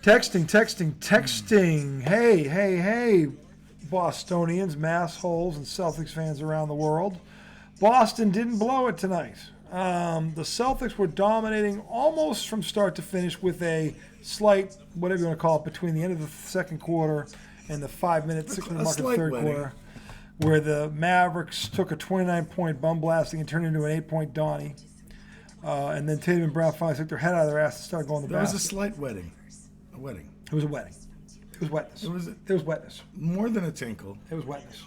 Texting. Hey, Bostonians, massholes, and Celtics fans around the world. Boston didn't blow it tonight. The Celtics were dominating almost from start to finish with a slight, whatever you want to call it, between the end of the second quarter and the 6-minute mark of the third quarter, where the Mavericks took a 29-point bum blasting and turned it into an 8-point Donnie. And then Tatum and Brown finally took their head out of their ass and started going to the basket. There was a slight wedding. A wedding. It was a wedding. It was wetness. It was wetness. More than a tinkle. It was wetness.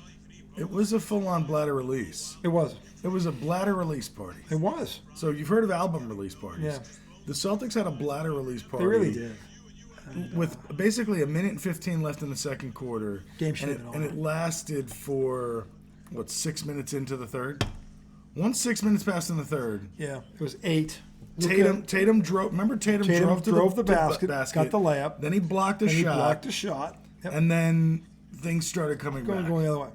It was a full-on bladder release. It was. It was a bladder release party. It was. So you've heard of album release parties. Yeah. The Celtics had a bladder release party. They really did. With basically 1:15 left in the second quarter. Game and it lasted for, 6 minutes into the third? Once 6 minutes passed in the third. Yeah, it was 8. Tatum drove. Remember, Tatum drove the basket, got the layup. Then he blocked a shot. Yep. And then things started coming back. Going the other way.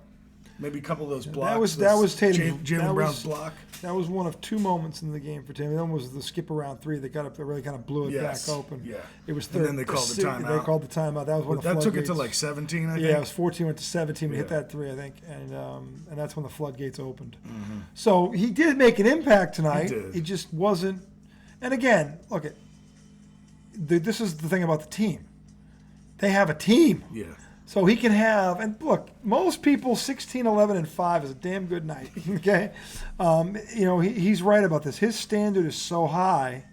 Maybe a couple of those blocks. That was Tatum. Jaylen Brown's block. That was one of two moments in the game for Tatum. That was the skip around three that got up there, really kind of blew it back open. Yeah. It was third. And then they called the timeout. They called the timeout. That was when the floodgates. That took it to 17, I think. Yeah, it was 14, went to 17. We hit that three, I think, and that's when the floodgates opened. Mm-hmm. So he did make an impact tonight. He did. It just wasn't. And again, look this is the thing about the team. They have a team. Yeah. So he can have, and look, most people 16, 11, and 5 is a damn good night. Okay, he's right about this. His standard is so high.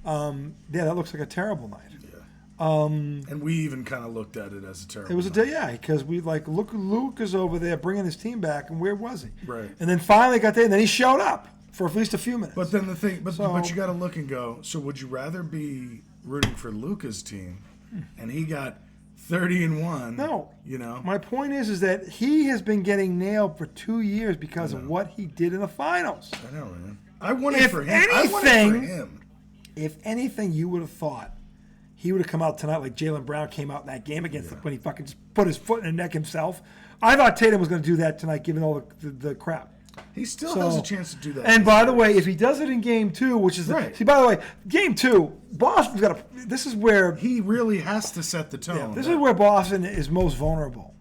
That looks like a terrible night. Yeah. And we even kind of looked at it as a terrible. It was because we look, Luke is over there bringing his team back, and where was he? Right. And then finally got there, and then he showed up for at least a few minutes. But then the thing, but you got to look and go. So would you rather be rooting for Luka's team, and he got 30-1. No. You know? My point is that he has been getting nailed for 2 years because of what he did in the finals. I know, man. I want it for him. If anything, you would have thought he would have come out tonight like Jaylen Brown came out in that game against when he fucking just put his foot in the neck himself. I thought Tatum was going to do that tonight, given all the crap. He still has a chance to do that. And by the way, if he does it in Game 2, which is right. See, by the way, Game 2, Boston's got to. This is where he really has to set the tone. Yeah, this is where Boston is most vulnerable.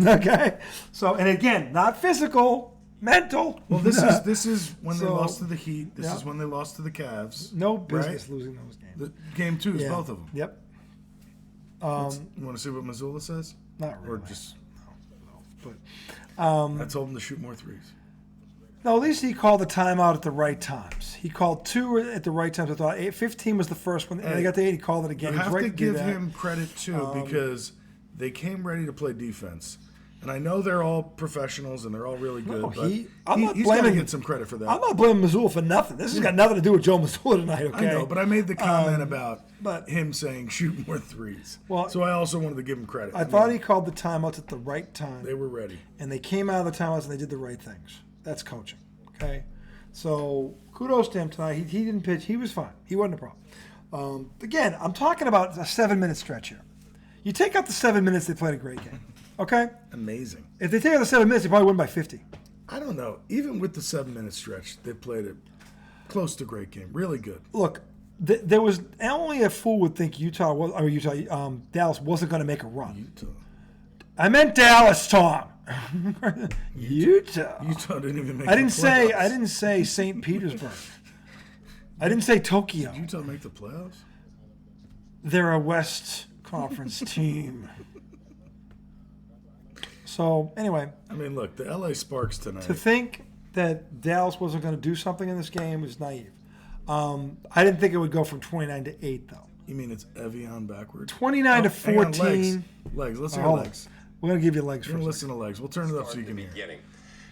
Okay, so and again, not physical, mental. Well, this is when they lost to the Heat. This is when they lost to the Cavs. No business losing those games. Game 2 is both of them. Yep. You want to see what Missoula says? Not really. Or just but I told him to shoot more threes. No, at least he called the timeout at the right times. He called 2 at the right times. I thought 15 was the first one. And they got the 8. He called it again. You have to give him credit, too, because they came ready to play defense. And I know they're all professionals and they're all really good, but he's got to get some credit for that. I'm not blaming Missoula for nothing. This has got nothing to do with Joe Missoula tonight, okay? I know, but I made the comment about him saying shoot more threes. Well, so I also wanted to give him credit. I thought he called the timeouts at the right time. They were ready. And they came out of the timeouts and they did the right things. That's coaching, okay? So kudos to him tonight. He didn't pitch. He was fine. He wasn't a problem. Again, I'm talking about a 7-minute stretch here. You take out the 7 minutes, they played a great game, okay? Amazing. If they take out the 7 minutes, they probably win by 50. I don't know. Even with the 7-minute stretch, they played a close to great game. Really good. Look, there was only a fool would think Dallas wasn't going to make a run. Utah. I meant Dallas, Tom. Utah didn't even make. I didn't say St. Petersburg. I didn't say Tokyo. Did Utah make the playoffs? They're a West Conference team. So anyway, I mean, look, the LA Sparks tonight. To think that Dallas wasn't going to do something in this game is naive. I didn't think it would go from 29 to 8, though. You mean it's Evian backwards? 29 to 14. Legs. Let's hear legs. We're going to give you legs first. Listen to legs. We'll turn it up so you can hear.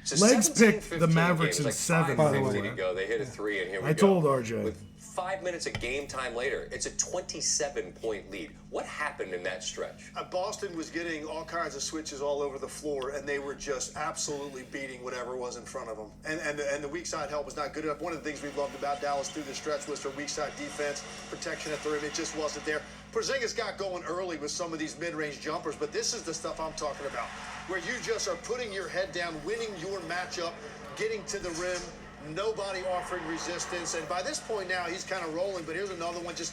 So Legs picked the Mavericks in 7. By the way, they hit a 3, and here we go. I told RJ. With 5 minutes of game time later, it's a 27-point lead. What happened in that stretch? Boston was getting all kinds of switches all over the floor, and they were just absolutely beating whatever was in front of them. And the weak side help was not good enough. One of the things we loved about Dallas through the stretch was their weak side defense, protection at the rim. It just wasn't there. Porzingis got going early with some of these mid-range jumpers, but this is the stuff I'm talking about, where you just are putting your head down, winning your matchup, getting to the rim, nobody offering resistance. And by this point now, he's kind of rolling, but here's another one just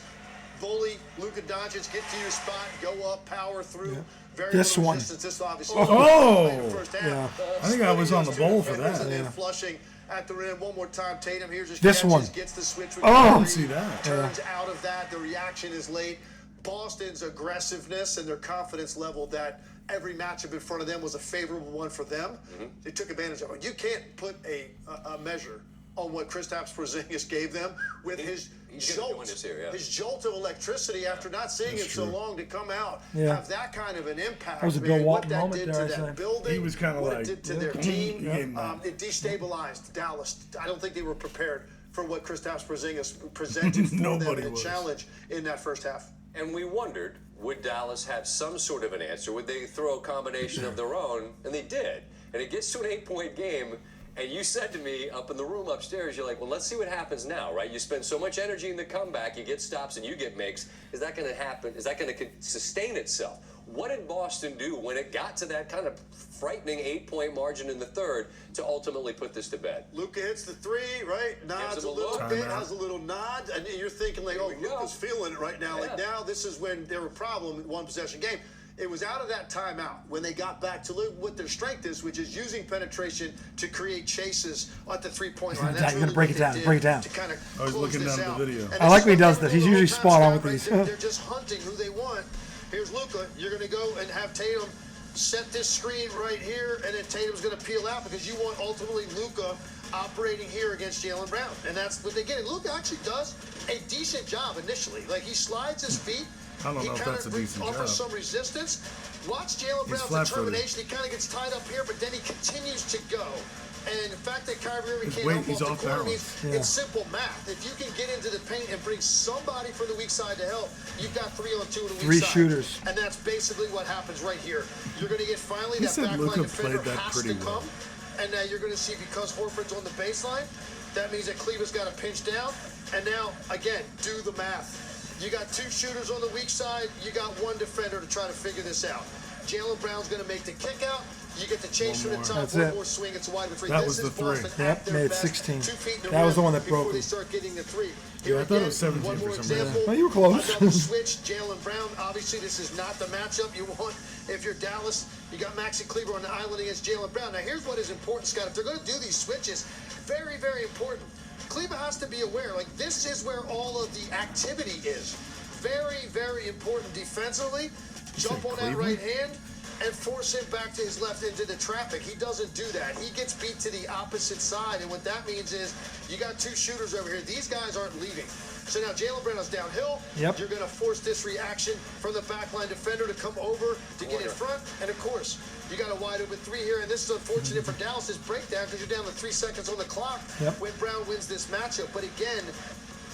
bully Luka Doncic, get to your spot, go up, power through. Yeah. Very This little one. resistance. This obviously Oh! the first half. Yeah. I think I was on the bowl for that. And then Yeah. flushing at the rim. One more time, Tatum. Here's his This catches, one. gets the switch with Oh! Kyrie, See that. turns out of that. The reaction is late. Boston's aggressiveness and their confidence level that every matchup in front of them was a favorable one for them. They took advantage of it. You can't put a measure on what Kristaps Porzingis gave them with his jolt, his jolt of electricity after not seeing him so long to come out, have that kind of an impact. That was a man, Bill what Walton that moment, did dare I to say. that building, He was kinda what like, it did to their team. yeah. It destabilized Dallas. I don't think they were prepared for what Kristaps Porzingis presented for them Nobody in a was. challenge in that first half. And we wondered, would Dallas have some sort of an answer? Would they throw a combination of their own? And they did. And it gets to an 8-point game. And you said to me up in the room upstairs, you're like, well, let's see what happens now, right? You spend so much energy in the comeback, you get stops and you get makes. Is that going to happen? Is that going to sustain itself? What did Boston do when it got to that kind of frightening 8-point margin in the third to ultimately put this to bed? Luka hits the three, right? Nods a little bit, has a little nod, and you're thinking like, oh, Luka's feeling it right now. Like now, this is when there were a problem in one possession game. It was out of that timeout when they got back to what their strength is, which is using penetration to create chases at the three-point line. You're gonna break it down. Break it down. To kind of I was looking down at the video. I like when he does this. He's usually spot on with these. They're just hunting who they want. Here's Luka. You're going to go and have Tatum set this screen right here, and then Tatum's going to peel out because you want ultimately Luka operating here against Jaylen Brown. And that's what they get. And Luka actually does a decent job initially. Like, he slides his feet. I don't know if that's a decent job. Offers some resistance. Watch Jaylen Brown's determination. He kind of gets tied up here, but then he continues to go. And the fact that Kyrie Irving can't help off the corner means it's simple math. If you can get into the paint and bring somebody from the weak side to help, you've got 3-on-2 on the weak side. 3 shooters. And that's basically what happens right here. You're going to get finally that backline defender has to come. And now you're going to see, because Horford's on the baseline, that means that Cleveland's got to pinch down. And now, again, do the math. You got 2 shooters on the weak side. You got 1 defender to try to figure this out. Jaylen Brown's going to make the kick out. You get the chase from the top. One more swing. It's wide with 3. That was the 3. Yep, made it 16. That was the one that broke They start getting the 3. Yeah, I thought it was 17 one more for some reason. example. Well, you were close. Another switch, Jaylen Brown. Obviously, this is not the matchup you want. If you're Dallas, you got Maxi Kleber on the island against Jaylen Brown. Now, here's what is important, Scott. If they're going to do these switches, very, very important. Kleber has to be aware, like, this is where all of the activity is. Very, very important defensively. Jump on that right hand and force him back to his left into the traffic. He doesn't do that. He gets beat to the opposite side, and what that means is you got 2 shooters over here. These guys aren't leaving. So now Jaylen Brown is downhill. Yep. You're going to force this reaction from the backline defender to come over to get in front. And, of course, you got a wide open 3 here, and this is unfortunate for Dallas's breakdown because you're down to 3 seconds on the clock when Brown wins this matchup. But, again,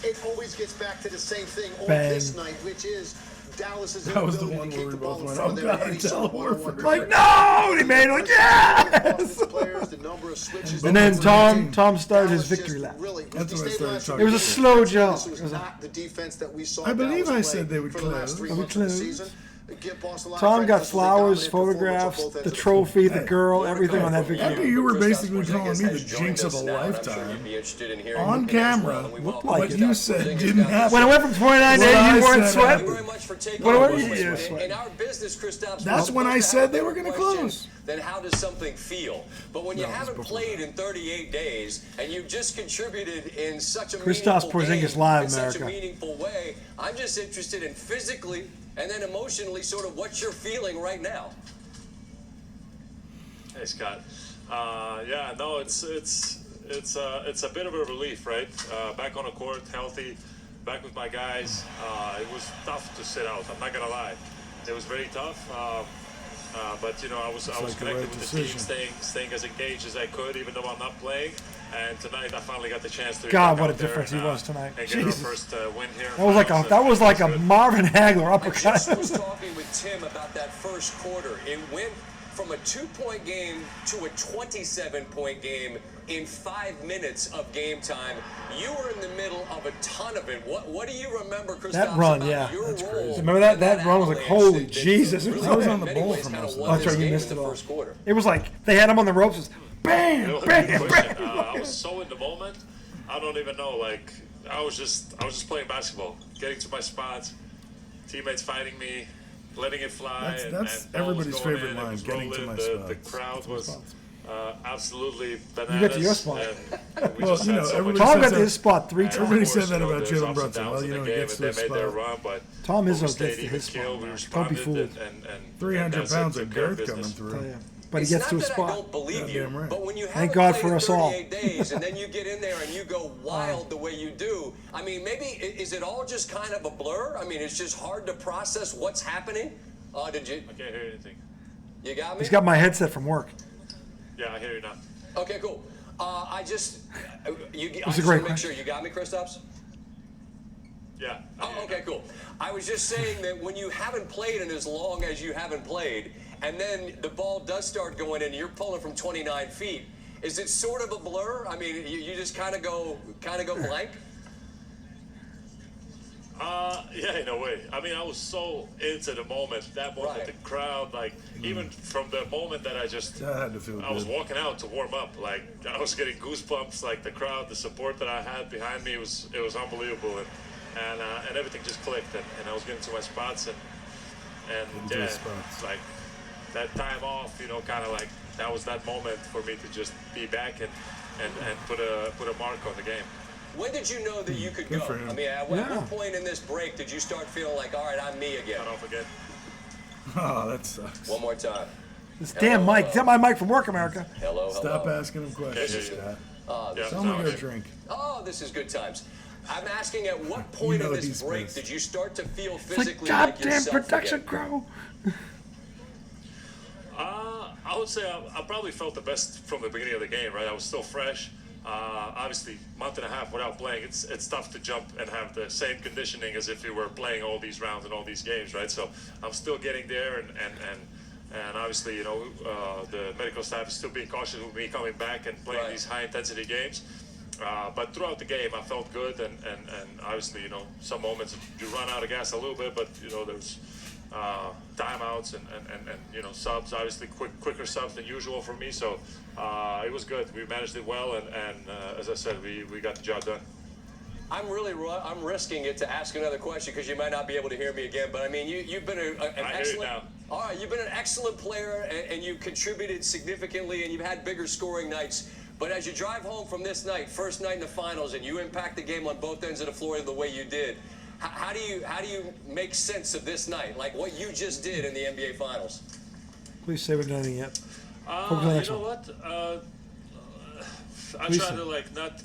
it always gets back to the same thing on this night, which is Dallas's ability to keep the ball in front of them. Like, no! And he made it like, yes! And then Tom started his victory lap. That's when I started talking. It was a slow jump. This was not the defense that we saw. I believe I Dallas said play they would for the last close. 3 They would months of the close. season. Give Boston a lot of Tom credit got because they flowers, dominated performance on photographs, both ends the of trophy, the girl, everything on that After video. you were Kristaps basically calling Porzingis me the has joined jinx of a us now, and I'm sure lifetime you'd be interested in hearing on his as well, camera, and we welcome what Kristaps you said Porzingis didn't back. happen. When it went from 29 What days, I you weren't said sweating. Thank you very much for taking What over were you this. doing, sweating? In our business, Kristaps, That's when I said they were gonna close. Then how does something feel? But when you haven't played in 38 days and you've just contributed in such a Kristaps meaningful Porzingis game, live, in such a America. meaningful way, I'm just interested in physically and then emotionally sort of what you're feeling right now. Hey Scott, yeah, no, it's a bit of a relief, right? Back on the court, healthy, back with my guys. It was tough to sit out. I'm not gonna lie, it was very tough. But you know, I was connected with the team, staying as engaged as I could, even though I'm not playing. And tonight, I finally got the chance to. God, what a difference he was tonight. And get our Jesus. first win here. That was like a Marvin Hagler I just was uppercut. talking with Tim about that first quarter. It went from a 2-point game to a 27-point game in 5 minutes of game time. You were in the middle of a ton of it. What do you remember, Kristaps, That run, about yeah, your that's role crazy. Remember that run was like, avalanche holy that Jesus. really, I was on in the many ball ways, for kinda most of won Oh, that's this right, you game missed in it the all. first quarter. It was like they had him on the ropes. Just bam, bam, bam. I was so in the moment. I don't even know. Like I was just playing basketball, getting to my spots, teammates fighting me, letting it fly. That's and everybody's going favorite in, line, getting to my spots. The crowd was absolutely bananas. You get to your spot. And we Well, just you had know, so everybody much Tom says got to that- his spot 3 times. Everybody said course, that about there's Jalen ups and Brunson. downs Well, in you the know, he game, gets and to his they made their spot. run, but Tom Izzo overstayed gets to even his kill. spot. We Don't be responded, fooled. and 300 that's it, pounds took of care girth business. coming through. Yeah. But he It's gets not to his that I spot. don't believe you, Goddamn right. but when you Thank haven't God played for in us all. 38 days and then you get in there and you go wild the way you do, I mean, maybe is it all just kind of a blur? I mean, it's just hard to process what's happening. Did you? I can't hear anything. You got me? He's got my headset from work. Yeah, I hear you now. Okay, cool. I just a want great to make question. sure you got me, Kristaps. Yeah. Oh, okay, cool. I was just saying that when you haven't played in as long as you haven't played, and then the ball does start going in, and you're pulling from 29 feet, is it sort of a blur? I mean, you just kind of go blank? Yeah, in a way. I mean, I was so into the moment, that moment, Right. the crowd, like, even from the moment that That had to feel I was good. walking out to warm up, like, I was getting goosebumps, like, the crowd, the support that I had behind me, it was unbelievable, and everything just clicked, and I was getting to my spots, and Into yeah, his spots. like, that time off, you know, kind of like, that was that moment for me to just be back and put a mark on the game. When did you know that you could Good go? for him. I mean, at Yeah. what point in this break did you start feeling like, all right, I'm me again? Cut off again. Oh, that sucks. One more time. This damn mic. Get my mic from work, America. Hello, Stop hello. asking him questions, Yeah. Scott. Yeah, Tell him to go okay. drink. Oh, this is good times. I'm asking at what point know in this he's break pissed. did you start to feel It's like physically like goddamn yourself production again? crew. I would say I probably felt the best from the beginning of the game, right? I was still fresh. Obviously, month and a half without playing, it's tough to jump and have the same conditioning as if you were playing all these rounds and all these games, right? So I'm still getting there, and obviously, you know, the medical staff is still being cautious with me coming back and playing Right. these high-intensity games. But throughout the game, I felt good, and obviously, you know, some moments you run out of gas a little bit, but, you know, there's timeouts and you know, subs, obviously quicker subs than usual for me, so it was good. We managed it well, and as I said, we got the job done. I'm risking it to ask another question because you might not be able to hear me again. But I mean, you've been an I hear you excellent. now. All right, you've been an excellent player, and you've contributed significantly, and you've had bigger scoring nights. But as you drive home from this night, first night in the finals, and you impact the game on both ends of the floor the way you did, how do you make sense of this night, like what you just did in the NBA Finals? Please say we've done anything yet. Focus on the You next know one. what? I Please try say. to like not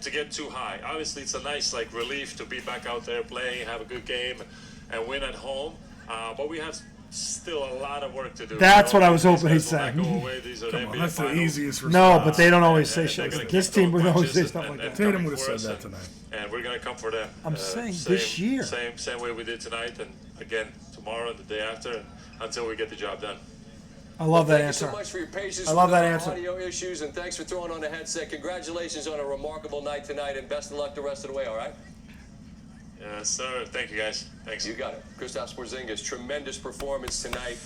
to get too high. Obviously, it's a nice like relief to be back out there playing, have a good game, and win at home. But we have still a lot of work to do. That's what I was These hoping guys he'd will not say. go away. These are Come the on, NBA that's the finals. easiest No, response. but they don't always say And shit they're like gonna that. This keep team throwing would always say punches stuff like that. Tatum coming would have for said us, that tonight. And we're gonna come for them. I'm saying this year. Same way we did tonight, and again tomorrow and the day after, and until we get the job done. I love that Thank answer. you so much for your patience. I love with that our answer. Audio issues, and thanks for throwing on the headset. Congratulations on a remarkable night tonight, and best of luck the rest of the way. All right. Yes, sir. Thank you, guys. Thanks. You got it. Kristaps Porzingis, tremendous performance tonight,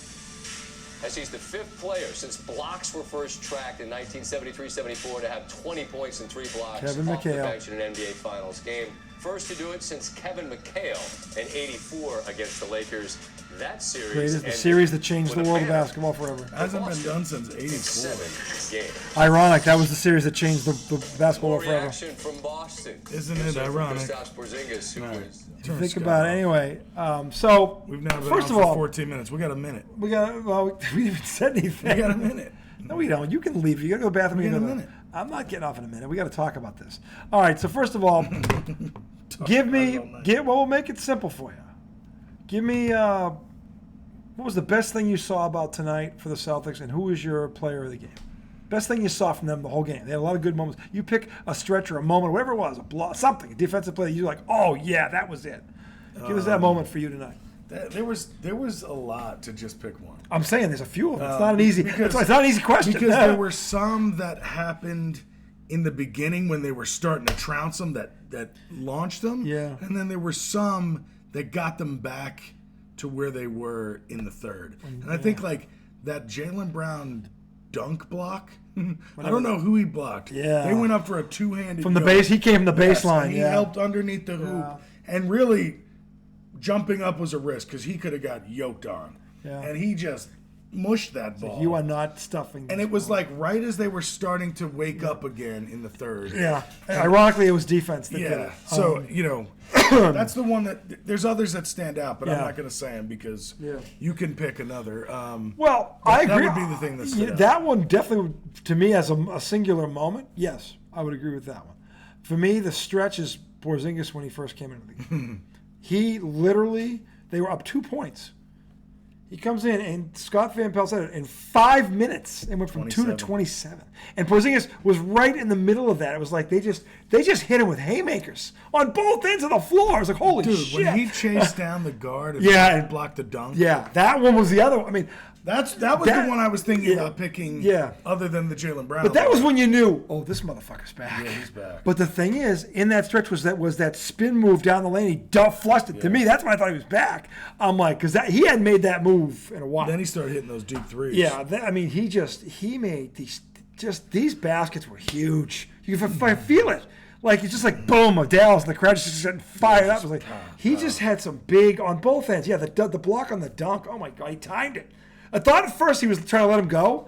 as he's the fifth player since blocks were first tracked in 1973-74 to have 20 points and 3 blocks Kevin off the McHale. bench in an NBA Finals game. First to do it since Kevin McHale in '84 against the Lakers. That series Greatest, the ended series that changed the with a world of banner. basketball forever. Hasn't been done since in '84. 7 games. Ironic, that was the series that changed the basketball More world forever. reaction from Boston. Isn't This it is from ironic? Kristaps Porzingis, who was Think about it anyway. So, We've now been first on of for all, 14 minutes. We got a minute. we got. Well, we didn't even said anything. We got a minute. No, we don't. You can leave. You gotta go to the bathroom. We You got gotta a go. minute. I'm not getting off in a minute. We got to talk about this. All right. So first of all, give me. Well, we'll make it simple for you. Give me. What was the best thing you saw about tonight for the Celtics, and who was your player of the game? Best thing you saw from them the whole game. They had a lot of good moments. You pick a stretch or a moment, whatever it was, a block, something, a defensive play. You're like, oh yeah, that was it. Give us that moment for you tonight. There was a lot to just pick one. I'm saying there's a few of them. It's not an easy. because- It's not an easy question. Because there were some that happened in the beginning when they were starting to trounce them that launched them. Yeah. And then there were some that got them back to where they were in the third. And I think like that Jaylen Brown dunk block I don't know who he blocked. Yeah. They went up for a two-handed from the base. He came from the baseline. And he helped underneath the hoop. And really, jumping up was a risk because he could have got yoked on. Yeah. And he just mushed that ball. You are not stuffing this And it was ball. like right as they were starting to wake up again in the third. Yeah. Ironically, it was defense that did it. So, that's the one that there's others that stand out, but I'm not going to say them because you can pick another. Well, I agree. That would be the thing that stood out. That one definitely, to me, as a singular moment, yes, I would agree with that one. For me, the stretch is Porzingis when he first came into the game. He literally, they were up 2 points. He comes in, and Scott Van Pelt said it, in 5 minutes, it went from 2 to 27. And Porzingis was right in the middle of that. It was like they just hit him with haymakers on both ends of the floor. I was like, holy shit. When he chased down the guard and blocked the dunk. Yeah, that one was the other one. I mean, that was the one I was thinking about picking other than the Jaylen Brown. But that was when you knew, oh, this motherfucker's back. Yeah, he's back. But the thing is, in that stretch was that spin move down the lane. He flushed it. Yeah. To me, that's when I thought he was back. I'm like, because he hadn't made that move in a while. Then he started hitting those deep threes. Yeah, he made these baskets were huge. You can feel it. Like, it's just like, boom, Dallas, and the crowd just getting fired up. It was like, he just had some big, on both ends. Yeah, the block on the dunk, oh my God, he timed it. I thought at first he was trying to let him go.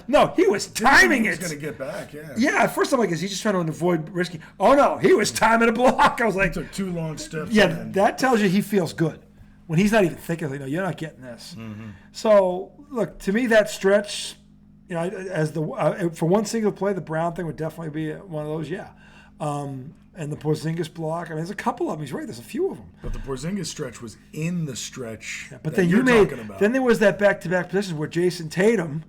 No, he was timing it. He was going to get back, Yeah, at first I'm like, is he just trying to avoid risky? Oh, no, he was timing a block. I was like. He took 2 long steps. Yeah, that tells you he feels good. When he's not even thinking, no, you're not getting this. Mm-hmm. So, look, to me, that stretch, as for one single play, the Brown thing would definitely be one of those, and the Porzingis block. I mean, there's a couple of them. He's right. There's a few of them. But the Porzingis stretch was in the stretch. Yeah, but then talking about. Then there was that back-to-back position where Jason Tatum,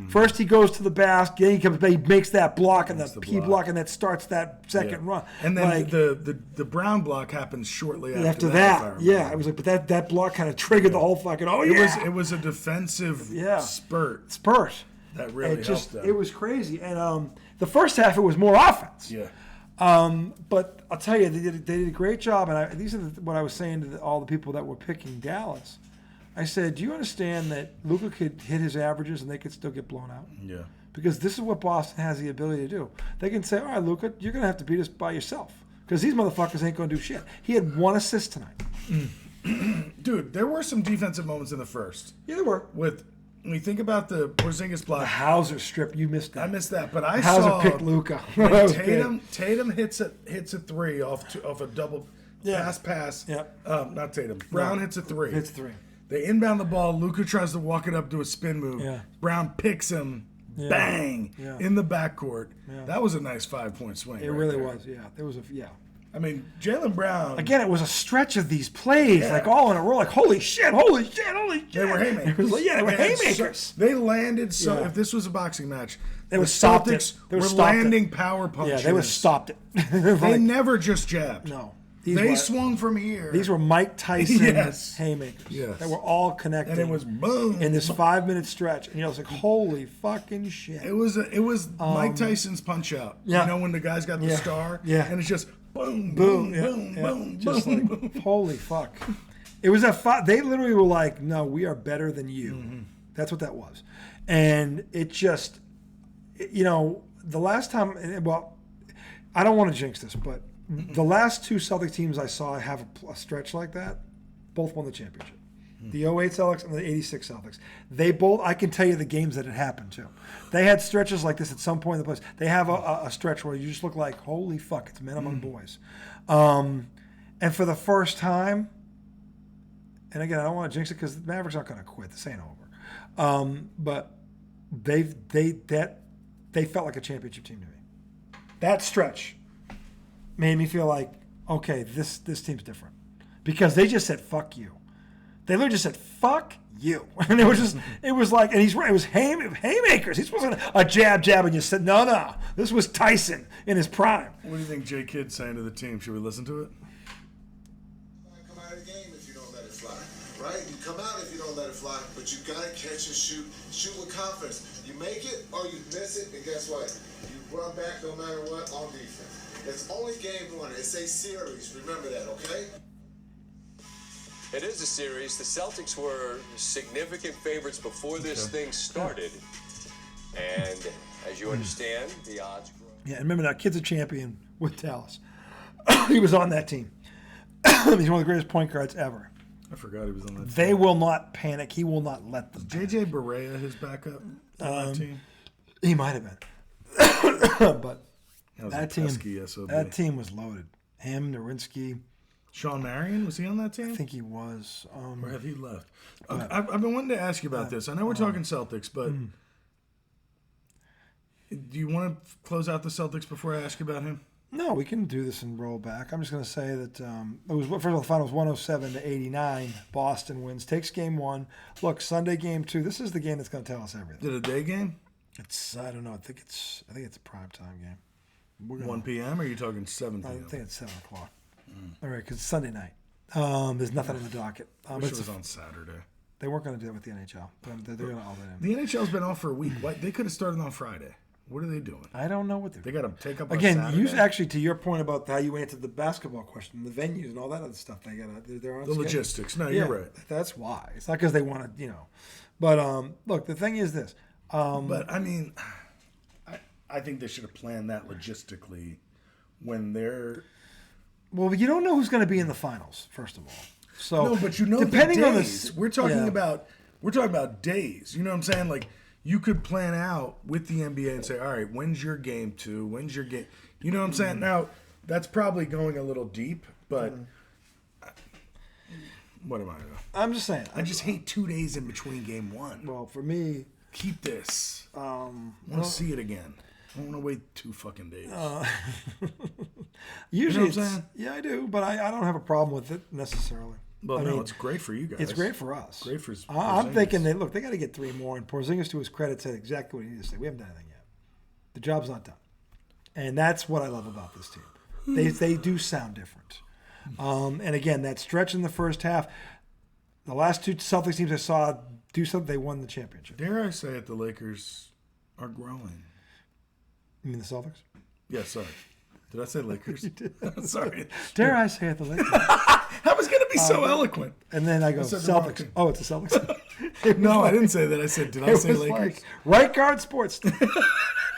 first he goes to the basket, then he comes back, he makes that block and the P block, and that starts that second run. And then the Brown block happens shortly after that. Yeah, it was like, but that block kind of triggered the whole fucking. It was a defensive spurt. That really helped them. It was crazy, and the first half it was more offense. Yeah. But I'll tell you, they did a great job, and these are what I was saying to all the people that were picking Dallas. I said, do you understand that Luka could hit his averages and they could still get blown out? Yeah. Because this is what Boston has the ability to do. They can say, all right, Luka, you're going to have to beat us by yourself because these motherfuckers ain't going to do shit. He had 1 assist tonight. Dude, there were some defensive moments in the first. Yeah, there were. When you think about the Porzingis block, the Hauser strip, you missed that. I missed that, but I Hauser saw picked Luka. Tatum hits a 3 off a double pass. Yeah. Not Tatum. Brown hits a 3. Hits 3. They inbound the ball. Luka tries to walk it up to a spin move. Yeah. Brown picks him. Yeah. Bang in the backcourt. Yeah. That was a nice 5-point swing. It really was. Yeah. There was I mean, Jaylen Brown. Again, it was a stretch of these plays, like all in a row, like holy shit. They were haymakers. They were haymakers. They landed if this was a boxing match, the Celtics were landing power punches. Yeah, they would have stopped it. They never just jabbed. No. They swung from here. These were Mike Tyson haymakers. Yes. They were all connected. And it was boom. In this 5-minute stretch. And I was like, holy fucking shit. It was Mike Tyson's punch out. Yeah. You know when the guy's got the star? Yeah. And it's just boom, boom, boom, boom, just boom, like, boom. Holy fuck. It was they literally were like, no, we are better than you. Mm-hmm. That's what that was. And it just, the last time, well, I don't want to jinx this, but the last 2 Celtics teams I saw have a stretch like that, both won the championship. The 08 Celtics and the 86 Celtics. They both, I can tell you the games that it happened to. They had stretches like this at some point in the place. They have a stretch where you just look like, holy fuck, it's men among boys. And for the first time, and again, I don't want to jinx it because the Mavericks aren't going to quit. This ain't over. But they felt like a championship team to me. That stretch made me feel like, okay, this team's different. Because they just said, fuck you. They literally just said, fuck you. And it was like, and he's right, it was haymakers. He wasn't a jab, and you said, no. This was Tyson in his prime. What do you think J. Kidd's saying to the team? Should we listen to it? Come out of the game if you don't let it fly, right? You come out if you don't let it fly, but you got to catch and shoot with confidence. You make it or you miss it, and guess what? You run back no matter what on defense. It's only game 1. It's a series. Remember that, okay? It is a series. The Celtics were significant favorites before this thing started. And as you understand, the odds grow. Yeah, and remember now, kid's a champion with Dallas. He was on that team. He's one of the greatest point guards ever. I forgot he was on that team. They will not panic. He will not let them. J.J. Barea his backup on that team? He might have been. But that team was loaded. Him, Nowinski. Sean Marion, was he on that team? I think he was. Or have he left? I've been wanting to ask you about this. I know we're talking Celtics, but do you want to close out the Celtics before I ask you about him? No, we can do this and roll back. I'm just going to say that it was first of all, the final was 107-89. Boston wins, takes game 1. Look, Sunday game 2. This is the game that's going to tell us everything. Is it a day game? It's I don't know. I think it's a prime time game. 1 p.m. Or are you talking 7 p.m.? I think it's 7 o'clock. All right, because it's Sunday night. There's nothing in the docket. I wish it was on Saturday. They weren't going to do it with the NHL, but they're going to all that in. The NHL's been off for a week. They could have started on Friday. What are they doing? I don't know what they're doing. They got to take up again. On Saturday? Actually, to your point about how you answered the basketball question, the venues and all that other stuff. They're on the schedule. logistics. No, you're right. That's why. It's not because they want to, But look, the thing is this. But I mean, I think they should have planned that logistically when they're. Well, you don't know who's going to be in the finals. First of all, so no, but depending on the we're talking about days. You know what I'm saying? Like. You could plan out with the NBA and say, all right, when's your game 2? When's your game? You know what I'm saying? Now, that's probably going a little deep, but what am I? I'm just saying. I just hate 2 days in between game 1. Well, for me. Keep this. I want to see it again. I don't want to wait 2 fucking days. Usually, you know what I'm saying? Yeah, I do, but I don't have a problem with it necessarily. Well, I mean, it's great for you guys. It's great for us. Great for I'm thinking they got to get 3 more, and Porzingis, to his credit, said exactly what he needed to say. We haven't done anything yet. The job's not done, and that's what I love about this team. They do sound different, and again, that stretch in the first half, the last 2 Celtics teams I saw do something, they won the championship. Dare I say it? The Lakers are growing. You mean the Celtics? Yeah, sorry. Did I say Lakers? You did. Sorry. Dare I say it, the Lakers? I was going to be so eloquent. And then I go, Celtics. Oh, it's the Celtics. No, I didn't say that. I said, did I say Lakers? Like, right guard sports.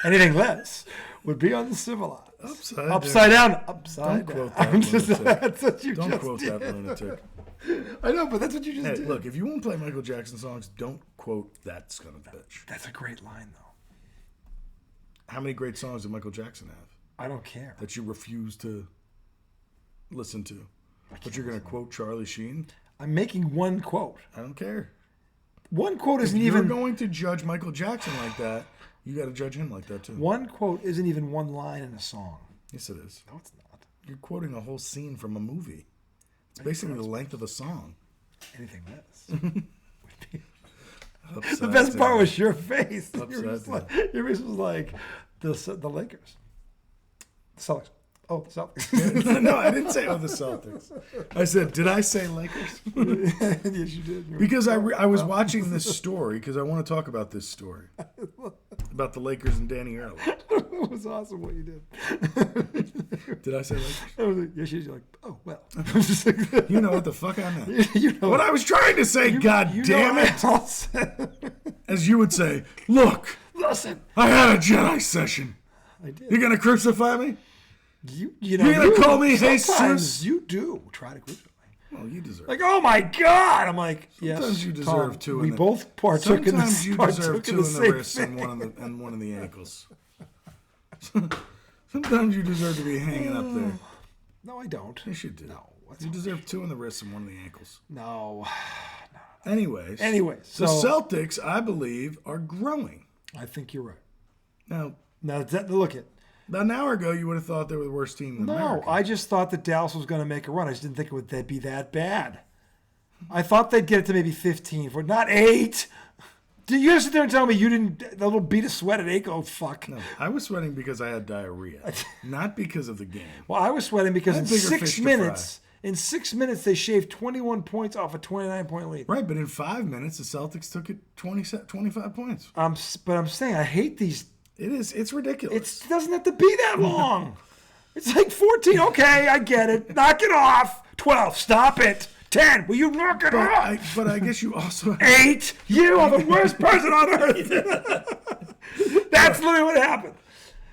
Anything less would be uncivilized. Upside down. Don't quote that lunatic. That's what you don't just quote did. that lunatic. I know, but that's what you just did. Look, if you won't play Michael Jackson songs, don't quote that son of a bitch. That's a great line, though. How many great songs did Michael Jackson have? I don't care. That you refuse to listen to. But you're going to quote Charlie Sheen? I'm making one quote. I don't care. One quote isn't if even... you're going to judge Michael Jackson like that, you got to judge him like that too. One quote isn't even one line in a song. Yes, it is. No, it's not. You're quoting a whole scene from a movie. It's basically the length of a song. Anything less. The best part was your face. Your face was like the Lakers. The Celtics. Oh, the Celtics. No, I didn't say the Celtics. I said, did I say Lakers? Yes, you did. Because I was watching this story because I want to talk about this story. About the Lakers and Danny Earl. It was awesome what you did. Did I say Lakers? I was like, yes, you're like, oh, well. You know what the fuck I meant. You know what I was trying to say, God damn it. As you would say, look. Listen. I had a Jedi session. I did. You're going to crucify me? You know, you're going to call me Jesus? You do try to crucify me. Well, you deserve like, oh my God. I'm like, sometimes yes, you deserve Tom, 2 we both partook in the Sometimes you deserve 2 in the wrists thing. and one in the ankles. Sometimes you deserve to be hanging up there. No, I don't. Yes, you do. No. You deserve 2 in the wrists and 1 in the ankles. No. Anyways, so, the Celtics, I believe, are growing. I think you're right. Now look at. About an hour ago, you would have thought they were the worst team in America. No, I just thought that Dallas was going to make a run. I just didn't think it would be that bad. I thought they'd get it to maybe 15, not 8. Did you sit there and tell me you didn't a little beat a sweat at 8? Oh, fuck. No, I was sweating because I had diarrhea, not because of the game. Well, I was sweating because in 6 minutes, they shaved 21 points off a 29-point lead. Right, but in 5 minutes, the Celtics took it 25 points. But I'm saying I hate these. It's ridiculous. It doesn't have to be that long. It's like 14. Okay, I get it. Knock it off. 12. Stop it. 10. Will you knock it off? But I guess you also 8. You are the worst person on earth. That's literally what happened.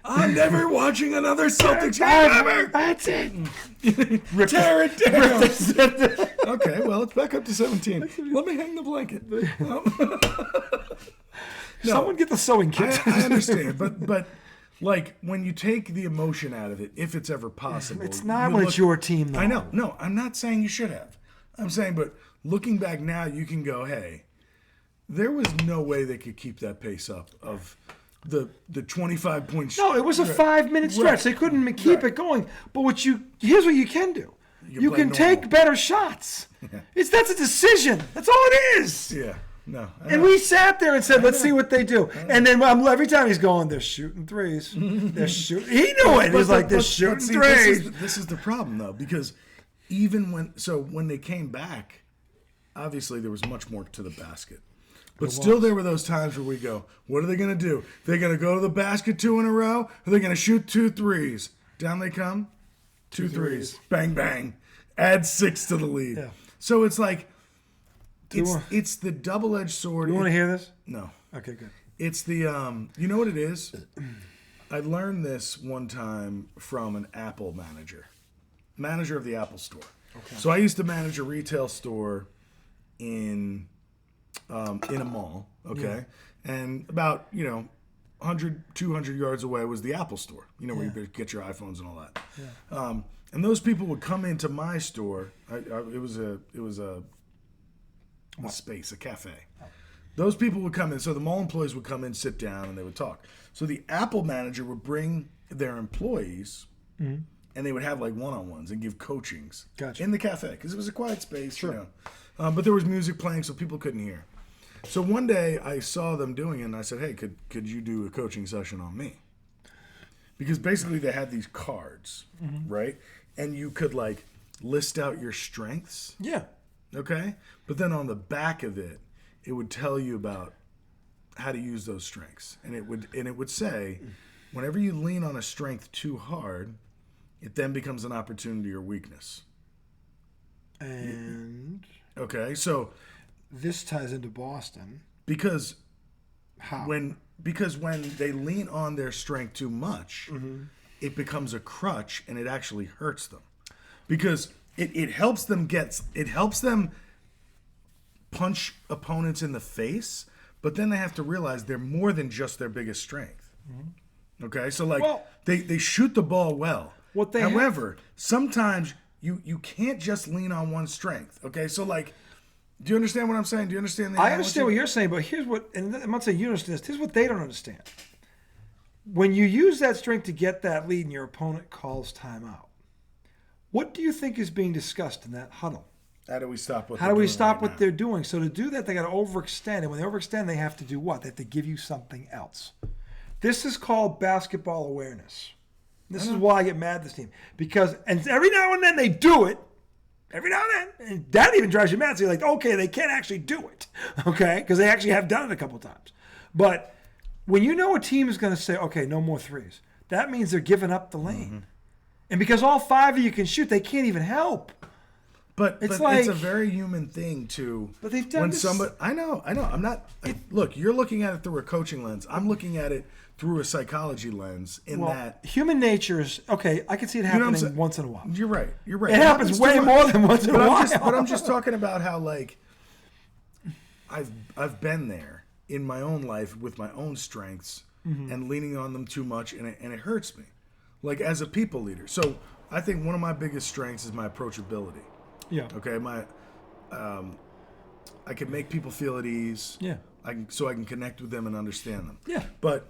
I'm never watching another Celtics game ever. That's it. Tear it down. Okay, well, it's back up to 17. Let me hang the blanket. Someone get the sewing kit. I understand, but like when you take the emotion out of it, if it's ever possible, It's not when it's your team, though. I know. No, I'm not saying you should have. I'm saying, but looking back now, you can go, hey, there was no way they could keep that pace up of the 25 points. No, it was a 5-minute stretch. Right. They couldn't keep it going. But here's what you can do. You play can normal. take better shots. That's a decision. That's all it is. Yeah. No. And we sat there and said, let's see what they do. And then every time he's going, they're shooting threes. They're shooting. He knew it. He's like, they're shooting threes. This is the problem, though, because even when they came back, obviously there was much more to the basket. But still there were those times where we go, what are they going to do? They're going to go to the basket 2 in a row, or they're going to shoot 2 threes. Down they come, 2 threes. Bang, bang. Add 6 to the lead. Yeah. So it's like, it's the double-edged sword. You want to hear this? No. Okay, good. It's the, you know what it is? I learned this one time from an Apple manager of the Apple store. Okay. So I used to manage a retail store in a mall, okay? Yeah. And about, 100, 200 yards away was the Apple store, where you get your iPhones and all that. Yeah. And those people would come into my store. It was a space, a cafe. Oh. Those people would come in. So the mall employees would come in, sit down, and they would talk. So the Apple manager would bring their employees, and they would have like one-on-ones and give coachings in the cafe because it was a quiet space. Sure. But there was music playing, so people couldn't hear. So one day I saw them doing it, and I said, hey, could you do a coaching session on me? Because basically they had these cards, right? And you could like list out your strengths. Yeah. Okay? But then on the back of it, it would tell you about how to use those strengths. And it would say, whenever you lean on a strength too hard, it then becomes an opportunity or weakness. And okay, so this ties into Boston. Because how? Because when they lean on their strength too much, it becomes a crutch and it actually hurts them. Because it helps them punch opponents in the face, but then they have to realize they're more than just their biggest strength. Okay, so they shoot the ball well. However, sometimes you can't just lean on one strength. Okay, so like, do you understand what I'm saying? Do you understand the I understand what you're saying, but here's what, and I'm not saying you understand this, here's what they don't understand. When you use that strength to get that lead and your opponent calls timeout, what do you think is being discussed in that huddle? How do we stop what they're doing? So to do that, they got to overextend. And when they overextend, they have to do what? They have to give you something else. This is called basketball awareness. This is why I get mad at this team. Because, and every now and then they do it. Every now and then. And that even drives you mad. So you're like, okay, they can't actually do it. Okay? Because they actually have done it a couple times. But when you know a team is going to say, okay, no more threes, that means they're giving up the lane. And because all 5 of you can shoot, they can't even help. But it's a very human thing to. But they've done this. I know. I'm not. Look, you're looking at it through a coaching lens. I'm looking at it through a psychology lens. That human nature is okay. I can see it happening once in a while. You're right. It happens way more than once in a while. But I'm just talking about how like I've been there in my own life with my own strengths and leaning on them too much, and it hurts me. Like as a people leader. So I think one of my biggest strengths is my approachability. Yeah. Okay. I can make people feel at ease. Yeah. I can connect with them and understand them. Yeah. But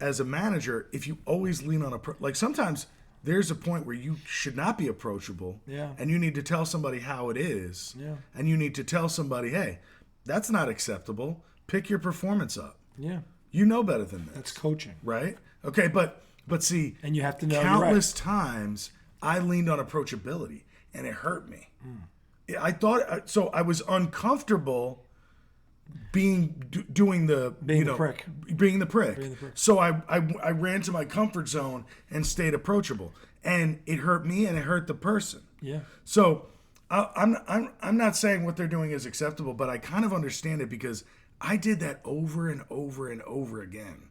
as a manager, if you always lean on like sometimes there's a point where you should not be approachable. Yeah. And you need to tell somebody how it is. Yeah. And you need to tell somebody, hey, that's not acceptable. Pick your performance up. Yeah. You know better than this. That's coaching. Right? Okay, but see, and you have to know countless times I leaned on approachability and it hurt me. I thought so. I was uncomfortable being the prick. So I ran to my comfort zone and stayed approachable, and it hurt me and it hurt the person. Yeah. So I'm not saying what they're doing is acceptable, but I kind of understand it because I did that over and over and over again.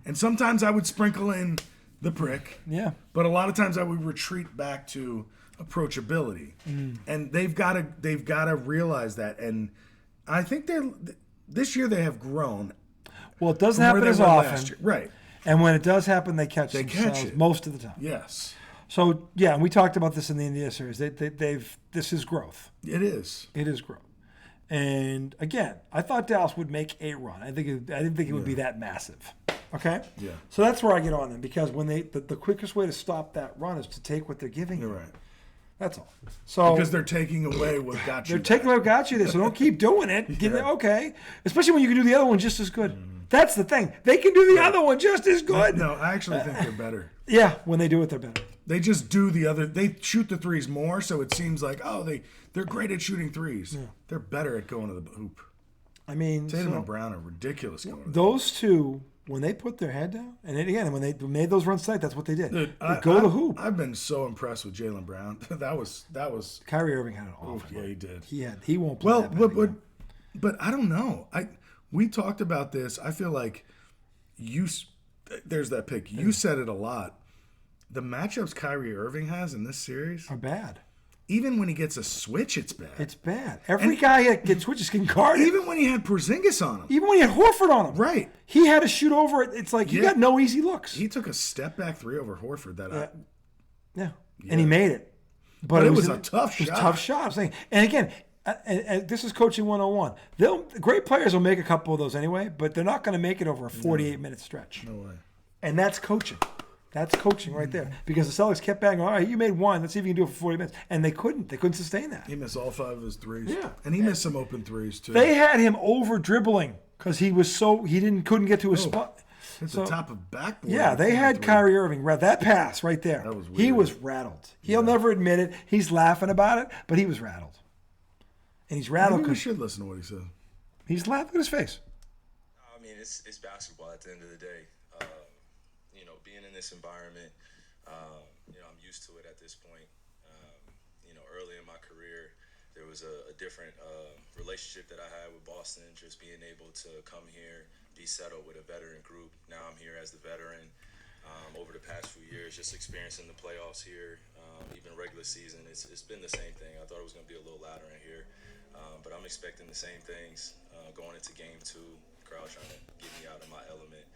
And sometimes I would sprinkle in the prick. Yeah. But a lot of times I would retreat back to approachability. And they've got to realize that. And I think this year they have grown. Well, it doesn't happen as often. Right. And when it does happen, they catch themselves most of the time. Yes. So, yeah, and we talked about this in the India series. This is growth. It is. It is growth. And, again, I thought Dallas would make a run. I didn't think it would be that massive. Okay? Yeah. So that's where I get on them because when the quickest way to stop that run is to take what they're giving you. You're right. That's all. So because they're taking away what got you. They're taking away what got you there, so don't keep doing it. Okay. Especially when you can do the other one just as good. That's the thing. They can do the other one just as good. No, I actually think they're better. Yeah, when they do it, they're better. They just do the other. They shoot the threes more, so it seems like, they're great at shooting threes. Yeah. They're better at going to the hoop. I mean, Tatum and Brown are ridiculous going to the those two, when they put their head down, and again, when they made those runs tonight, that's what they did. Dude, they go to the hoop. I've been so impressed with Jaylen Brown. that was. Kyrie Irving had an awful. Yeah, he did. He won't play. Well, but I don't know. We talked about this. I feel like there's that pick. You said it a lot. The matchups Kyrie Irving has in this series are bad. Even when he gets a switch, it's bad. It's bad. Every guy that gets switches can guard it. Even when he had Porzingis on him. Even when he had Horford on him. Right. He had to shoot over it. It's like he got no easy looks. He took a step back three over Horford. Yeah. And he made it. But it was a tough shot. It was a tough shot. I'm saying. And again, and this is coaching 101. Great players will make a couple of those anyway, but they're not going to make it over a 48-minute stretch. No way. And that's coaching. That's coaching right there. Because the Celtics kept banging, all right, you made one. Let's see if you can do it for 40 minutes. And they couldn't. They couldn't sustain that. He missed all 5 of his threes. Yeah. And he missed some open threes, too. They had him over dribbling because he couldn't get to his spot. It's the top of backboard. Yeah, they had Kyrie Irving. That pass right there. That was weird. He was rattled. He'll never admit it. He's laughing about it, but he was rattled. And he's rattled because because we should listen to what he said. He's laughing at his face. I mean, it's basketball at the end of the day. Being in this environment, I'm used to it at this point. Early in my career, there was a different relationship that I had with Boston, just being able to come here, be settled with a veteran group. Now I'm here as the veteran. Over the past few years, just experiencing the playoffs here, even regular season, it's been the same thing. I thought it was going to be a little louder in here, but I'm expecting the same things going into game 2. Crowd trying to get me out of my element.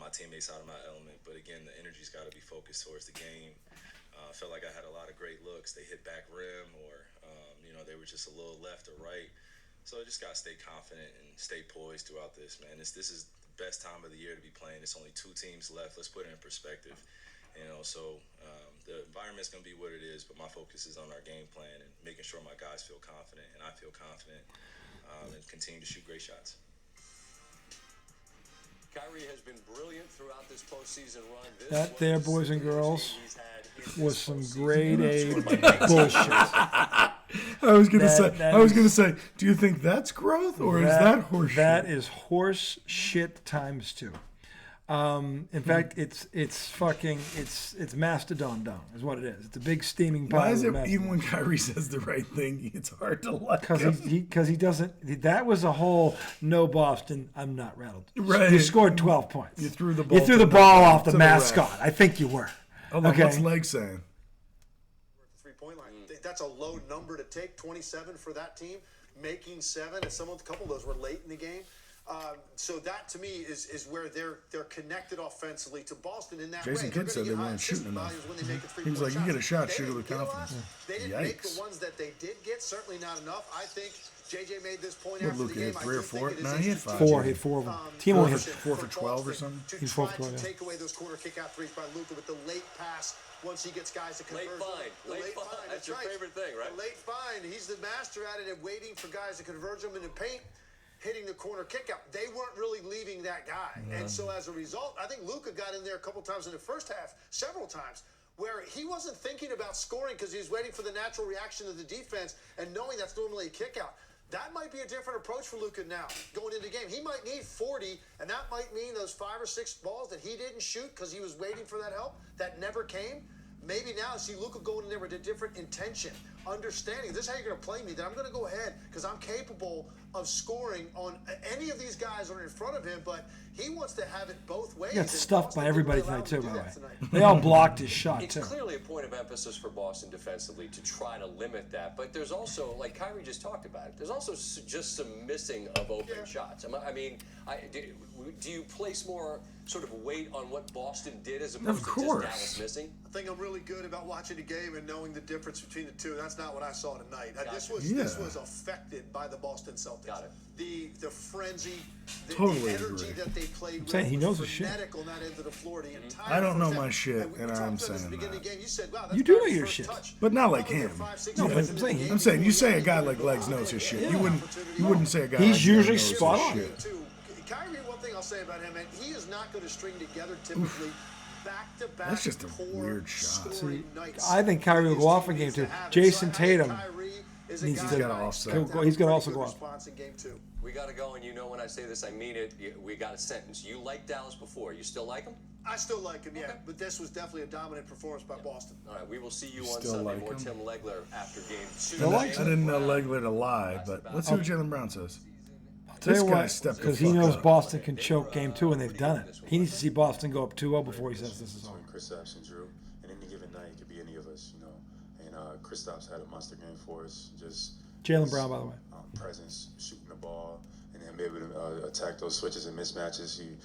My teammates out of my element, but again, the energy's got to be focused towards the game. I felt like I had a lot of great looks. They hit back rim, or they were just a little left or right. So I just got to stay confident and stay poised throughout this, man. This is the best time of the year to be playing. It's only 2 teams left. Let's put it in perspective. So the environment's going to be what it is, but my focus is on our game plan and making sure my guys feel confident and I feel confident and continue to shoot great shots. Kyrie has been brilliant throughout this postseason run. That there, boys and girls, was some grade A bullshit. I was gonna say, do you think that's growth or is that horse shit? That is horse shit times 2. In fact, it's mastodon dung is what it is. It's a big steaming pile. Why is it even when Kyrie says the right thing, it's hard to let go? Because he doesn't. That was a whole no Boston. I'm not rattled. Right. You scored 12 points. You threw the ball. You threw the ball off the to mascot. ref. I think you were. What's Leg saying? 3-point line. That's a low number to take. 27 for that team, making 7, and a couple of those were late in the game. So that to me is where they're connected offensively to Boston in that Jason way. Kidd said they weren't shooting enough. He was like, you get a shot, shoot it with confidence. They didn't make the ones that they did get, certainly not enough. I think JJ made this point after the game. Hit 3 or 4? No, he hit 5. He had 4 of them. Team only hit 4 for 12 or something. He's 4 for 12. To take away those corner kick-out threes by Luka with the late pass once he gets guys to convert. Late find. That's your favorite thing, right? The late find. He's the master at it and waiting for guys to converge them in the paint. Hitting the corner kick out. They weren't really leaving that guy. And so as a result, I think Luka got in there a couple times in the first half, several times, where he wasn't thinking about scoring because he was waiting for the natural reaction of the defense and knowing that's normally a kick out. That might be a different approach for Luka now going into the game. He might need 40, and that might mean those 5 or 6 balls that he didn't shoot because he was waiting for that help that never came. Maybe now see Luka going in there with a different intention. understanding this is how you're going to play me, then I'm going to go ahead because I'm capable of scoring on any of these guys that are in front of him, but he wants to have it both ways. He got stuffed by everybody tonight, too, by the way. Tonight. They all blocked his shot, It's too. clearly a point of emphasis for Boston defensively to try to limit that, but there's also, like Kyrie just talked about it, there's also just some missing of open shots. I mean, do you place more sort of weight on what Boston did as opposed to just Dallas missing? I think I'm really good about watching the game and knowing the difference between the two. That's not what I saw tonight. This was affected by the Boston Celtics. Got it. The frenzy, the Totally energy agree. that they played with saying he knows his was shit. frenetic on that end of the floor. The entire I don't know first my half. shit, we and talked I'm about this at the saying beginning of the game. You said, wow, that's You do know Kyrie's your first shit. touch. But not like Probably him. 5, 6 No, but minutes I'm into saying- the game. I'm saying you say a guy like Legs knows his shit. You wouldn't say a guy. He's like usually Legs knows spot his on. shit. Too. Kyrie, one thing I'll say about him, man, he is not going to string together typically back-to-back. That's just a core weird shot. scoring nights. I think Kyrie will go off in game 2. Jason Tatum needs needs to gotta offset. He's gonna also go off. Response in game 2. We got to go, and you know when I say this, I mean it. We got a sentence. You liked Dallas before. You still like him? I still like him, yeah, Okay. but this was definitely a dominant performance by Boston. All right, we will see you on still Sunday. like More him? Tim Legler after game 2. Still like I didn't know Legler to lie, but let's see what Jalen Brown says. Tell This you guy what, stepped the because he fuck knows up. Boston can choke game 2, and they've done it. He needs to see Boston go up 2-0 before he says this is over. Kristaps and Drew, and any given night it could be any of us, you know. And Kristaps had a monster game for us. Just Jalen Brown, by the way. Presence, shooting the ball, and then be able to attack those switches and mismatches. He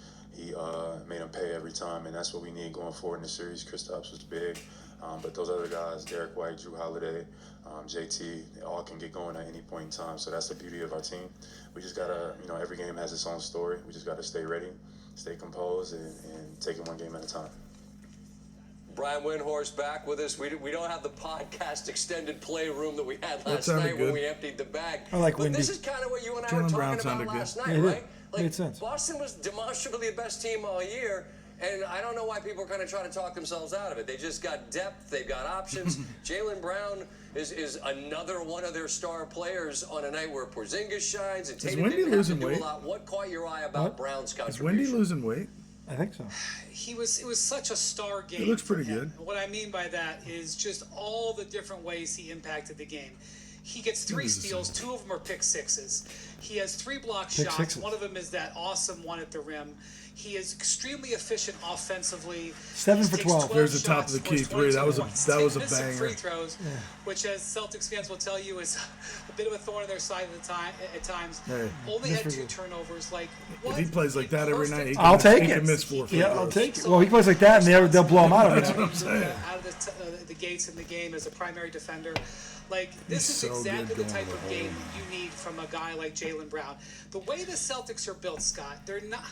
made them pay every time, and that's what we need going forward in the series. Kristaps was big, but those other guys, Derek White, Drew Holiday, JT, they all can get going at any point in time. So that's the beauty of our team. We just gotta, every game has its own story. We just gotta stay ready, stay composed, and take it one game at a time. Brian Windhorst back with us. We don't have the podcast extended playroom that we had last sounded night when good. we emptied the bag. I like but Windy. this is kind of what you and I Jalen were Brown talking sounded about good. last night, Yeah, it right? did. Made sense. Boston was demonstrably the best team all year, and I don't know why people are kind of trying to talk themselves out of it. They just got depth. They've got options. Jalen Brown is another one of their star players on a night where Porzingis shines and Tatum Wendy didn't have to losing do weight? a lot. What caught your eye about What? Brown's Is contribution? Wendy losing weight? I think so. It was such a star game. It looks for pretty him. good. What I mean by that is just all the different ways he impacted the game. He gets 3 is the steals, same. 2 of them are pick sixes. He has 3 block Pick shots. sixes. One of them is that awesome one at the rim. He is extremely efficient offensively. 7 He for takes 12. There's the top shots, of the key scores three. That 22 was a- points. that was a 10 missing banger. free throws, which, as Celtics fans will tell you, is a bit of a thorn in their side at times. Hey, Only that's had 2 pretty good. turnovers. Like, If what he plays like that every night, perfect he can I'll miss, take he it. can miss 4 free Yeah, I'll throws. take it. Well, he plays like that, and they'll blow him out every That's what night. I'm saying. out of the gates in the game as a primary defender. Like, this He's is so exactly good the going type to of the game hole. that you need from a guy like Jalen Brown. The way the Celtics are built, Scott, they're not.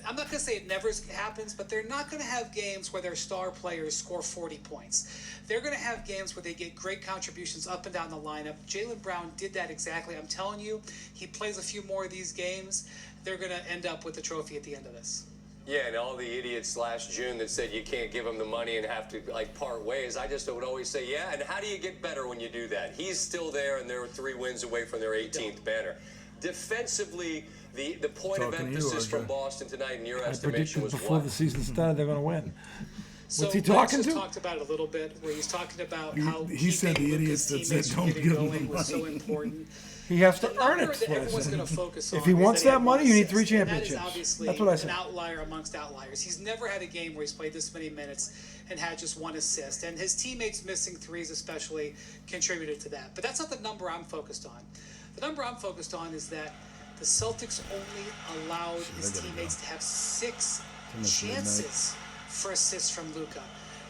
I'm not going to say it never happens, but they're not going to have games where their star players score 40 points. They're going to have games where they get great contributions up and down the lineup. Jalen Brown did that exactly. I'm telling you, he plays a few more of these games, they're going to end up with the trophy at the end of this. Yeah, and all the idiots last June that said you can't give him the money and have to part ways. I just would always say, yeah, and how do you get better when you do that? He's still there, and they're 3 wins away from their 18th banner. Defensively, the point of Talking to you, emphasis from RJ. Boston tonight, in your I estimation, predicted was before what? the season started they're going to win. So What's he Lex talking just to? talked about it a little bit, where he's talking about He- how he said keeping the idiots Luka's that said teammates don't from give getting him the going was so money. important. He has to The earn number it. that What I everyone's said. going to focus on If he is wants he had that money, one you need assist, 3 and that is championships. obviously That's what I an said. outlier amongst outliers. He's never had a game where he's played this many minutes and had just 1 assist, and his teammates missing threes especially contributed to that. But that's not the number I'm focused on. The number I'm focused on is that the Celtics only allowed his gotta teammates to have 6 much midnight. chances for assists from Luka.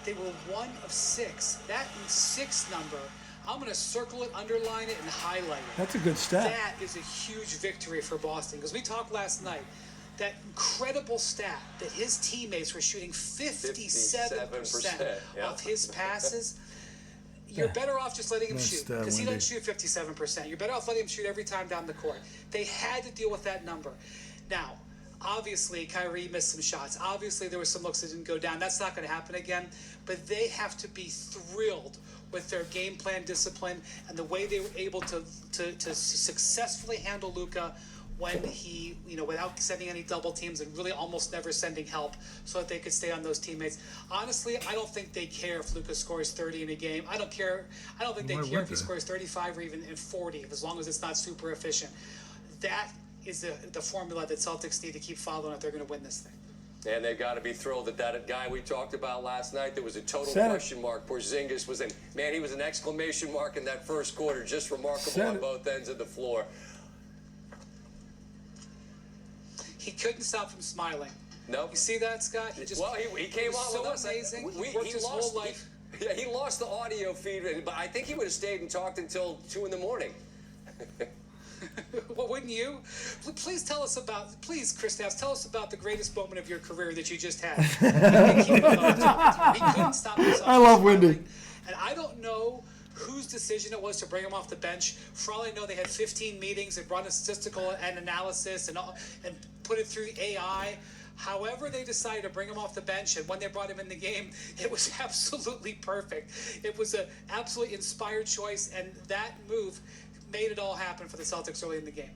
They were 1 of 6. That 6 number, I'm going to circle it, underline it, and highlight it. That's a good stat. That is a huge victory for Boston, because we talked last night. That incredible stat that his teammates were shooting 57% yeah. of his passes. You're better off just letting him Nice shoot, stat, because he Wendy. doesn't shoot 57%. You're better off letting him shoot every time down the court. They had to deal with that number. Now, obviously, Kyrie missed some shots. Obviously, there were some looks that didn't go down. That's not going to happen again. But they have to be thrilled with their game plan discipline and the way they were able to successfully handle Luka when he, without sending any double teams and really almost never sending help so that they could stay on those teammates. Honestly, I don't think they care if Luka scores 30 in a game. I don't care. I don't think they care if he scores 35 or even 40, as long as it's not super efficient. That is the formula that Celtics need to keep following if they're going to win this thing. And they've got to be thrilled that guy we talked about last night, there was a total Said it. question mark. Porzingis was he was an exclamation mark in that first quarter. Just remarkable Said on it. both ends of the floor. He couldn't stop from smiling. Nope. You see that, Scott? He came was on so with us. amazing. We He worked his whole life. He lost the audio feed, but I think he would have stayed and talked until 2 in the morning. Well, wouldn't you? Please, Kristaps, tell us about the greatest moment of your career that you just had. He couldn't stop himself. I love Wendy. And I don't know whose decision it was to bring him off the bench. For all I know, they had 15 meetings and run a statistical and analysis and put it through AI. However, they decided to bring him off the bench, and when they brought him in the game, it was absolutely perfect. It was an absolutely inspired choice, and that move made it all happen for the Celtics early in the game.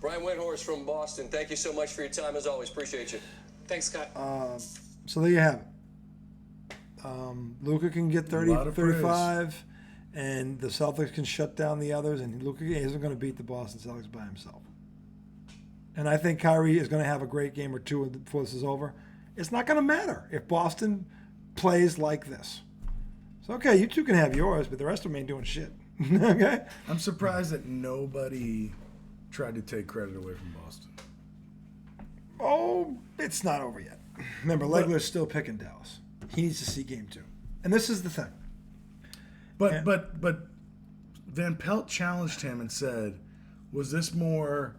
Brian Windhorst from Boston, thank you so much for your time as always. Appreciate you. Thanks, Scott. So there you have it. Luka can get 30, lot of 35, and the Celtics can shut down the others, and Luka isn't going to beat the Boston Celtics by himself. And I think Kyrie is going to have a great game or two before this is over. It's not going to matter if Boston plays like this. So, okay, you two can have yours, but the rest of them ain't doing shit. Okay? I'm surprised that nobody tried to take credit away from Boston. Oh, it's not over yet. Remember, Legler's still picking Dallas. He needs to see game 2. And this is the thing. But Van Pelt challenged him and said, "Was this more,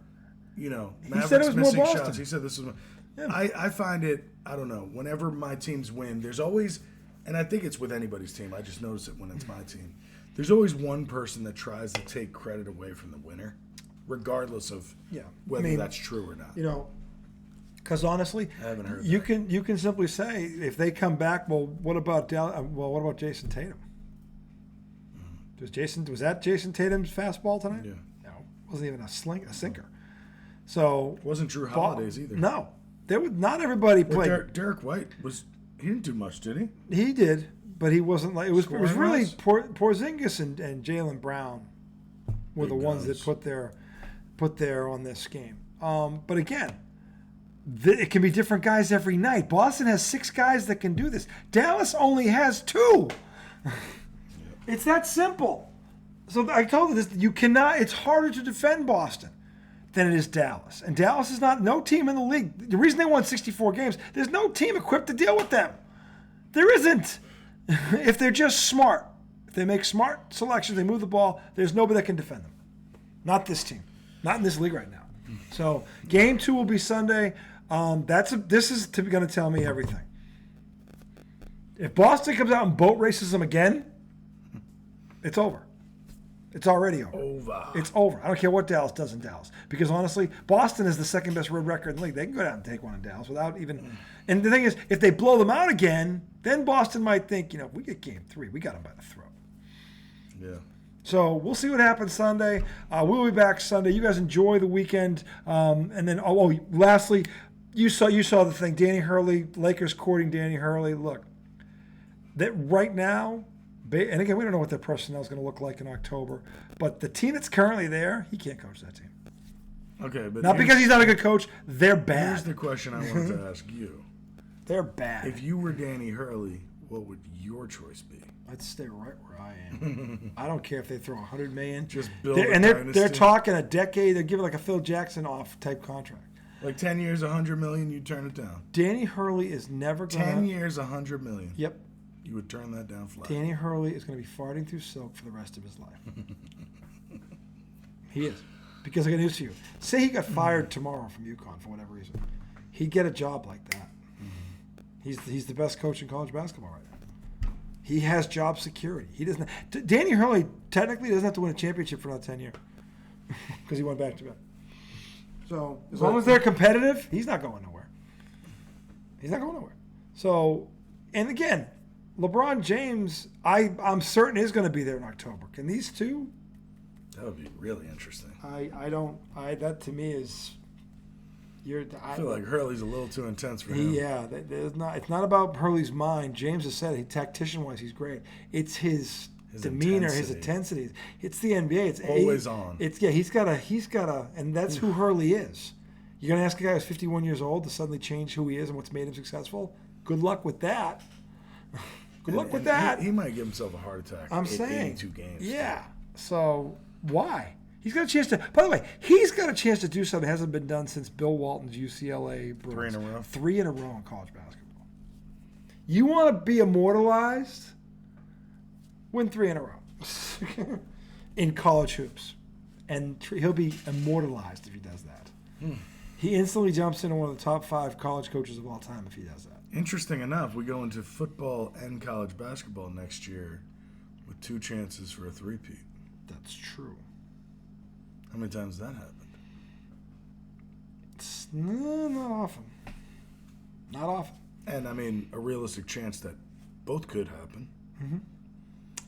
Mavericks said it was more missing Boston. shots?" He said this was more. Yeah. I find it, I don't know, whenever my teams win, there's always, and I think it's with anybody's team, I just notice it when it's my team, there's always one person that tries to take credit away from the winner, regardless of whether that's true or not. Because honestly, I haven't heard you that. you can simply say, if they come back, what about Jason Tatum? Was that Jason Tatum's fastball tonight? Yeah. No, it wasn't even a sinker. So It wasn't Drew Holidays either. No, not everybody Well, played. Derek White he didn't do much, did he? He did, but he wasn't like it was really Scoring-wise? Porzingis and Jaylen Brown were the Big ones guns. that put their on this game. But again, it can be different guys every night. Boston has 6 guys that can do this. Dallas only has 2. It's that simple. So I told you this. You cannot. It's harder to defend Boston than it is Dallas. And Dallas is no team in the league. The reason they won 64 games, there's no team equipped to deal with them. There isn't. If they're just smart, if they make smart selections, they move the ball, there's nobody that can defend them. Not this team. Not in this league right now. So game 2 will be Sunday. This is going to tell me everything. If Boston comes out and boat races them again, it's over. It's already over. It's over. I don't care what Dallas does in Dallas. Because honestly, Boston is the second best road record in the league. They can go down and take one in Dallas without even. And the thing is, if they blow them out again, then Boston might think, if we get game 3, we got them by the throat. Yeah. So we'll see what happens Sunday. We'll be back Sunday. You guys enjoy the weekend. And then, lastly, you saw the thing. Danny Hurley, Lakers courting Danny Hurley. Look, that right now. And again, we don't know what their personnel is going to look like in October. But the team that's currently there, he can't coach that team. Okay, but Not because he's not a good coach. They're bad. Here's the question I wanted to ask you. They're bad. If you were Danny Hurley, what would your choice be? I'd stay right where I am. I don't care if they throw $100 million. Just build they're talking a decade. They're giving like a Phil Jackson off type contract. Like 10 years, $100 million, you'd turn it down. Danny Hurley is never going to. 10 years, $100 million. Yep. You would turn that down flat. Danny Hurley is going to be farting through silk for the rest of his life. He is. Because I got news to you. Say he got fired tomorrow from UConn for whatever reason. He'd get a job like that. He's the best coach in college basketball right now. He has job security. He doesn't. Danny Hurley technically doesn't have to win a championship for another 10 years because he went back to back. So as long as they're competitive, he's not going nowhere. He's not going nowhere. So, and again, LeBron James, I'm certain is going to be there in October. Can these two? That would be really interesting. That to me is I feel like Hurley's a little too intense for him. Yeah, it's not about Hurley's mind. James has said it. Tactician-wise, he's great. It's his demeanor, his intensity. It's the NBA. It's always on. He's got a, and that's who Hurley is. You're gonna ask a guy who's 51 years old to suddenly change who he is and what's made him successful? Good luck with that. Good luck with that. He might give himself a heart attack. I'm saying 82 games. Yeah. So why? He's got a chance to. By the way, he's got a chance to do something that hasn't been done since Bill Walton's UCLA Bruins. 3 in a row. 3 in a row in college basketball. You want to be immortalized? Win 3 in a row in college hoops, and he'll be immortalized if he does that. He instantly jumps into one of the top 5 college coaches of all time if he does that. Interesting enough, we go into football and college basketball next year with 2 chances for a three-peat. That's true. How many times has that happened? It's not often. Not often. And, I mean, a realistic chance that both could happen. Mm-hmm.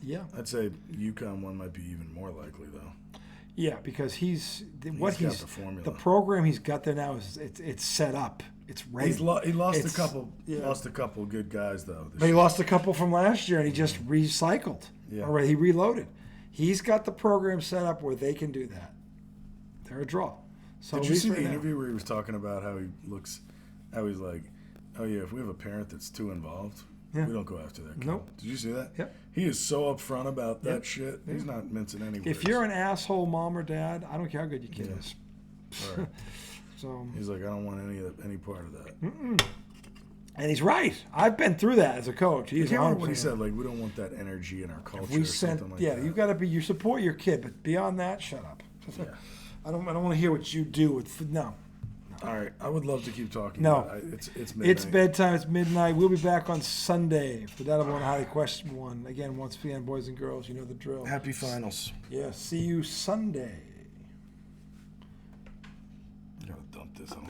Yeah. I'd say UConn one might be even more likely, though. Yeah, because he's got the formula. The program he's got there now is it's set up. It's ready. He lost a couple good guys though. But he lost a couple from last year, and he just recycled. Yeah. Or he reloaded. He's got the program set up where they can do that. They're a draw. So did you see the interview where he was talking about how he's like, oh yeah, if we have a parent that's too involved, we don't go after that kid. Nope. Did you see that? Yep. He is so upfront about that shit. He's not mincing any words. If you're an asshole mom or dad, I don't care how good your kid is. Right. So he's like, I don't want any part of that. And he's right. I've been through that as a coach. I can't remember what he said. Like, we don't want that energy in our culture. Something like that. You got to be. You support your kid, but beyond that, shut up. Yeah. I don't want to hear what you do with. No. All right. I would love to keep talking. No. It's midnight. It's bedtime. It's midnight. We'll be back on Sunday for that one highly question one. Again, once again, boys and girls, you know the drill. Happy finals. Yeah. See you Sunday. You gotta dump this on.